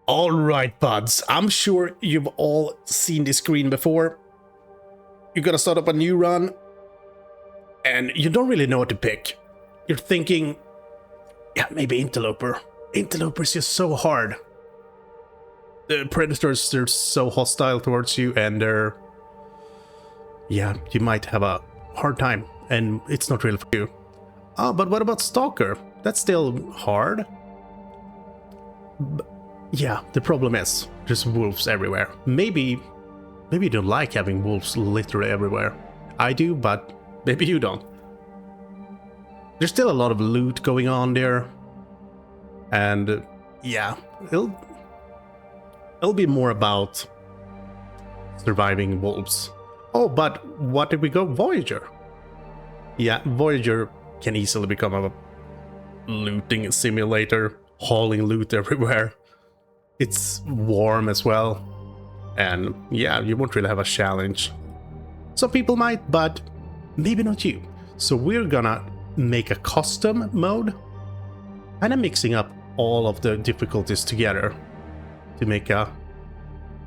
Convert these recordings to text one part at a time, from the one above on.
All right, buds. I'm sure you've all seen this screen before. You're gonna start up a new run, and you don't really know what to pick. You're thinking, yeah, maybe Interloper. Interloper is just so hard. The predators, they're so hostile towards you, and yeah, you might have a hard time, and it's not really for you. Oh, but what about Stalker? That's still hard. Yeah, the problem is there's wolves everywhere. Maybe you don't like having wolves literally everywhere. I do, but maybe you don't. There's still a lot of loot going on there, and yeah, it'll be more about surviving wolves. Oh, but what did we go? Voyager. Yeah, Voyager can easily become a looting simulator, hauling loot everywhere. It's warm as well, and yeah, you won't really have a challenge. Some people might, but maybe not you. So we're gonna make a custom mode, and I'm mixing up all of the difficulties together to make a,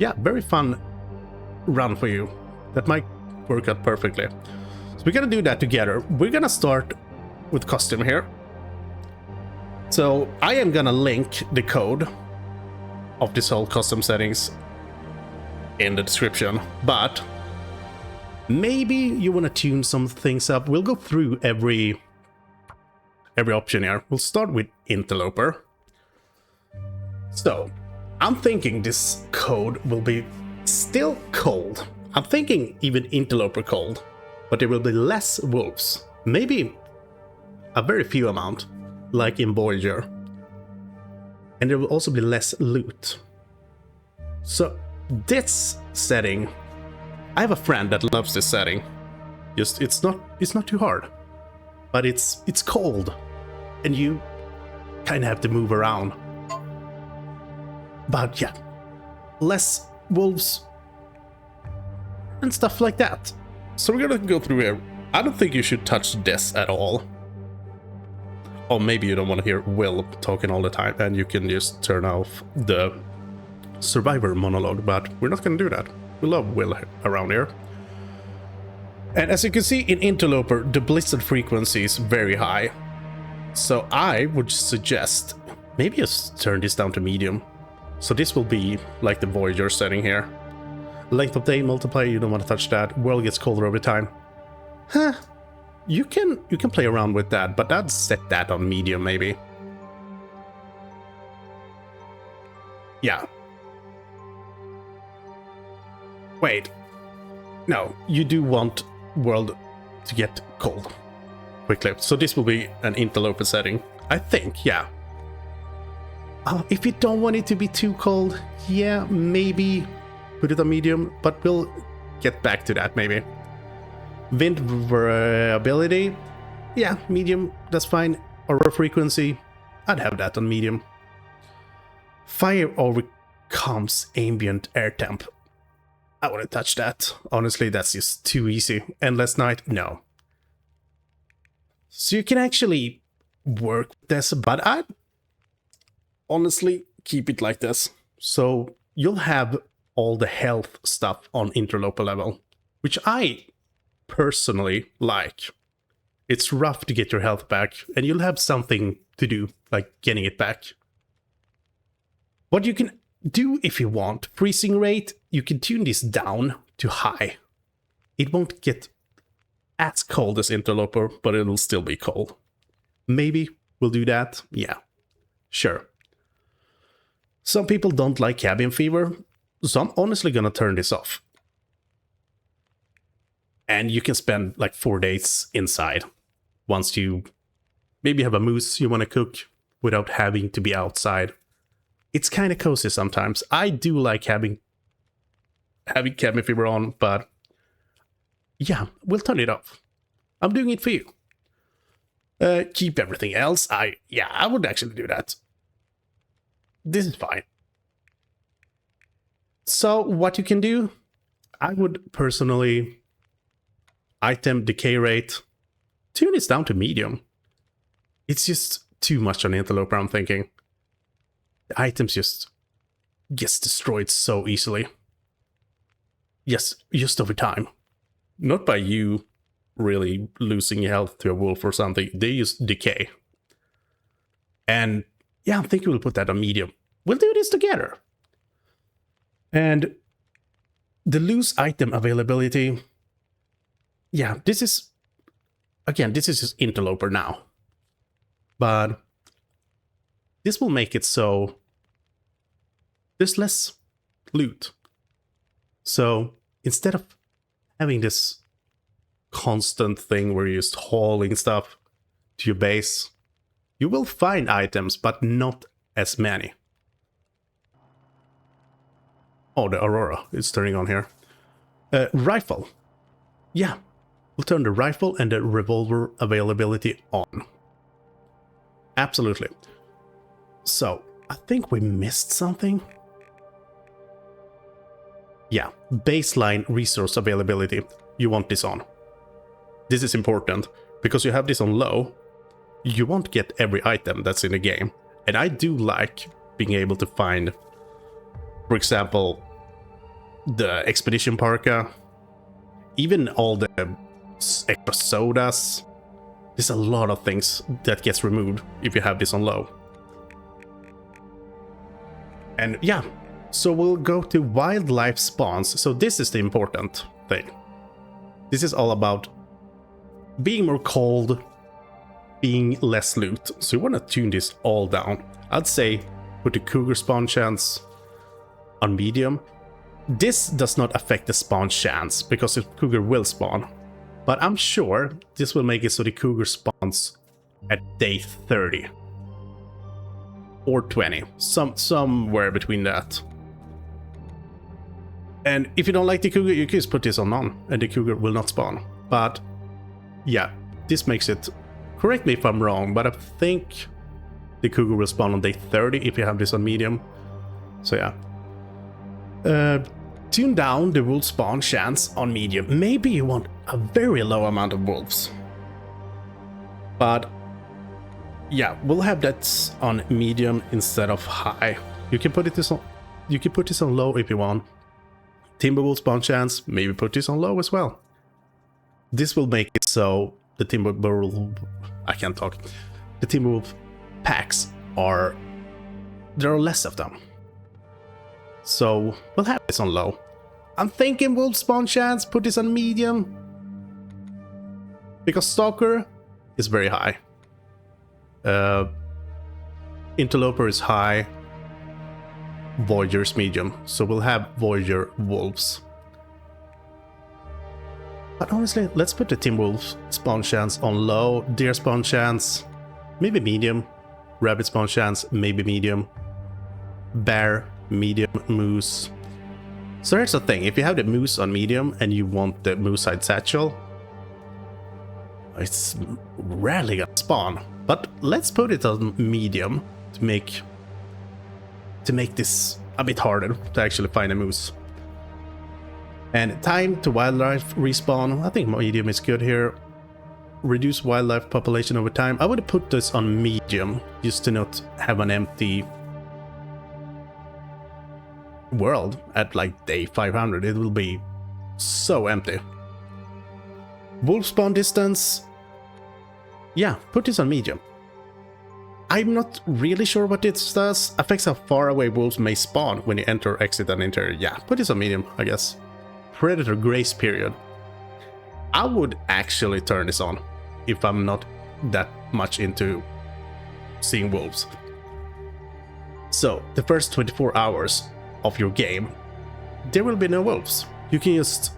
yeah, very fun run for you. That might work out perfectly. So we're gonna do that together. We're gonna start with custom here. So I am gonna link the code of this whole custom settings in the description, but maybe you want to tune some things up. We'll go through every option here. We'll start with Interloper. So I'm thinking this code will be still cold. I'm thinking even Interloper cold, but there will be less wolves. Maybe a very few amount, like in Voyager. And there will also be less loot. So this setting, I have a friend that loves this setting. Just it's not too hard, but it's cold, and you kind of have to move around. But yeah, less wolves and stuff like that. So we're gonna go through here. I don't think you should touch this at all. Or maybe you don't want to hear Will talking all the time, and you can just turn off the survivor monologue, but we're not going to do that. We love Will around here. And as you can see in Interloper, the blizzard frequency is very high. So I would suggest maybe just turn this down to medium. So this will be like the Voyager setting here. Length of day multiplier, you don't want to touch that. World gets colder over time. Huh. You can play around with that, but I'd set that on medium maybe. Yeah. Wait. No, you do want world to get cold quickly. So this will be an Interloper setting, I think, yeah. If you don't want it to be too cold, yeah, maybe put it on medium, but we'll get back to that maybe. Wind variability, yeah, medium, that's fine. Aurora frequency, I'd have that on medium. Fire overcomes ambient air temp. I wouldn't touch that. Honestly, that's just too easy. Endless night, no. So you can actually work with this, but I'd honestly keep it like this. So you'll have all the health stuff on Interloper level, which I personally like. It's rough to get your health back, and you'll have something to do, like getting it back. What you can do if you want, freezing rate, you can tune this down to high. It won't get as cold as Interloper, but it'll still be cold. Maybe we'll do that, yeah, sure. Some people don't like cabin fever, so I'm honestly gonna turn this off. And you can spend like 4 days inside once you maybe have a moose you want to cook without having to be outside. It's kind of cozy sometimes. I do like having cabin fever on, but yeah, we'll turn it off. I'm doing it for you. Keep everything else. I would actually do that. This is fine. So what you can do, I would personally item decay rate, tune this down to medium. It's just too much on Interloper, I'm thinking. The items just gets destroyed so easily. Yes, just over time. Not by you really losing health to a wolf or something. They just decay. And yeah, I'm thinking we'll put that on medium. We'll do this together. And the loose item availability. Yeah, this is... Again, this is just Interloper now. But this will make it so there's less loot. So instead of having this constant thing where you're just hauling stuff to your base, you will find items, but not as many. Oh, the Aurora is turning on here. Rifle. Yeah, we'll turn the rifle and the revolver availability on. Absolutely. So, I think we missed something. Yeah, baseline resource availability. You want this on. This is important, because you have this on low, you won't get every item that's in the game. And I do like being able to find, for example, the Expedition Parka, even all the extra sodas. There's a lot of things that gets removed if you have this on low. And yeah, so we'll go to wildlife spawns. So this is the important thing. This is all about being more cold, being less loot. So you want to tune this all down. I'd say put the cougar spawn chance on medium. This does not affect the spawn chance because the cougar will spawn. But I'm sure this will make it so the cougar spawns at day 30. Or 20. Somewhere between that. And if you don't like the cougar, you can just put this on none and the cougar will not spawn. But yeah, this makes it... Correct me if I'm wrong, but I think the cougar will spawn on day 30 if you have this on medium. So yeah. Tune down the wolf spawn chance on medium. Maybe you want a very low amount of wolves. But yeah, we'll have that on medium instead of high. You can put this on low if you want. Timberwolf spawn chance, maybe put this on low as well. This will make it so the Timberwolf... I can't talk. The Timberwolf packs are... There are less of them. So we'll have this on low. I'm thinking wolf spawn chance, put this on medium. Because Stalker is very high. Interloper is high. Voyager is medium. So we'll have Voyager wolves. But honestly, let's put the Timberwolf spawn chance on low. Deer spawn chance, maybe medium. Rabbit spawn chance, maybe medium. Bear, medium. Moose. So here's the thing, if you have the moose on medium and you want the moose hide satchel, it's rarely gonna spawn. But let's put it on medium to make this a bit harder to actually find a moose. And time to wildlife respawn, I think medium is good here. Reduce wildlife population over time. I would put this on medium just to not have an empty world at like day 500. It will be so empty. Wolf spawn distance. Yeah, put this on medium. I'm not really sure what this does. Affects how far away wolves may spawn when you enter, exit, and enter. Yeah, put this on medium, I guess. Predator grace period. I would actually turn this on if I'm not that much into seeing wolves. So, the first 24 hours of your game, there will be no wolves. You can just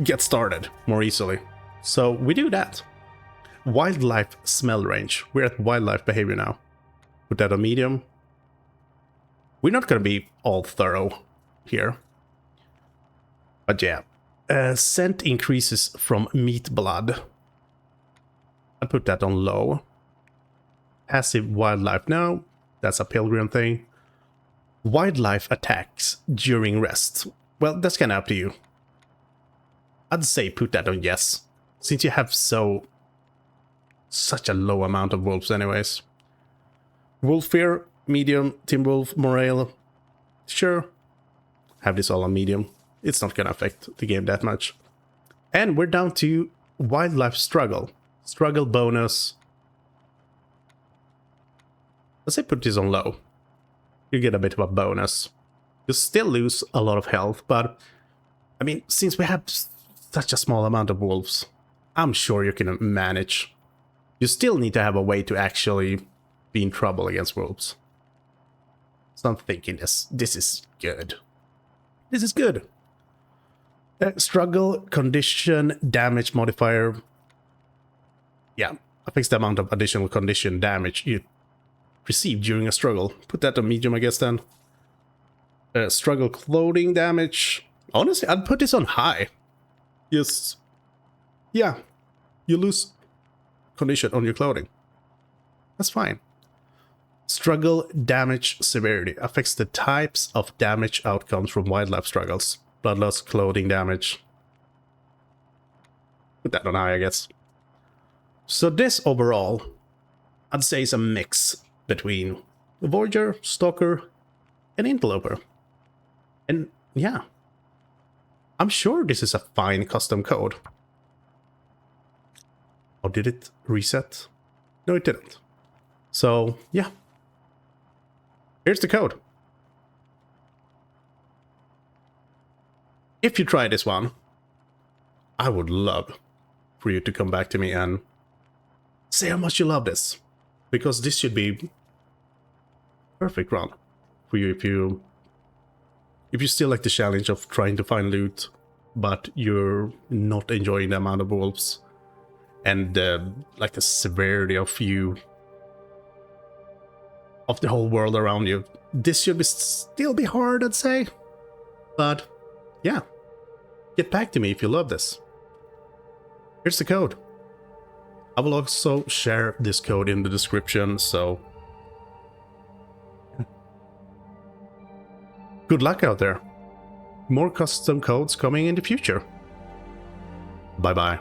get started more easily. So we do that. Wildlife smell range. We're at wildlife behavior now. Put that on medium. We're not gonna be all thorough here. But yeah. Scent increases from meat blood. I put that on low. Passive wildlife now. That's a pilgrim thing. Wildlife attacks during rest. Well, that's kind of up to you. I'd say put that on yes, since you have such a low amount of wolves anyways. Wolf fear, medium, Timberwolf morale. Sure, have this all on medium. It's not gonna affect the game that much. And we're down to wildlife struggle. Struggle bonus. Let's say put this on low. You get a bit of a bonus. You still lose a lot of health, but I mean, since we have such a small amount of wolves, I'm sure you can manage. You still need to have a way to actually be in trouble against wolves. So I'm thinking this is good. This is good. Struggle, condition, damage modifier. Yeah, affects the amount of additional condition damage you receive during a struggle. Put that on medium, I guess, then. Struggle clothing damage. Honestly, I'd put this on high. Yes. Yeah, you lose condition on your clothing. That's fine. Struggle damage severity affects the types of damage outcomes from wildlife struggles. Blood loss, clothing damage. Put that on high, I guess. So this overall, I'd say is a mix between Voyager, Stalker, and Interloper. And yeah, I'm sure this is a fine custom code. Oh, did it reset? No, it didn't. So yeah, here's the code. If you try this one, I would love for you to come back to me and say how much you love this, because this should be perfect run for you if you still like the challenge of trying to find loot, but you're not enjoying the amount of wolves and like the severity of the whole world around you. This should still be hard, I'd say, but yeah, get back to me if you love this. Here's the code. I will also share this code in the description, so good luck out there. More custom codes coming in the future. Bye bye.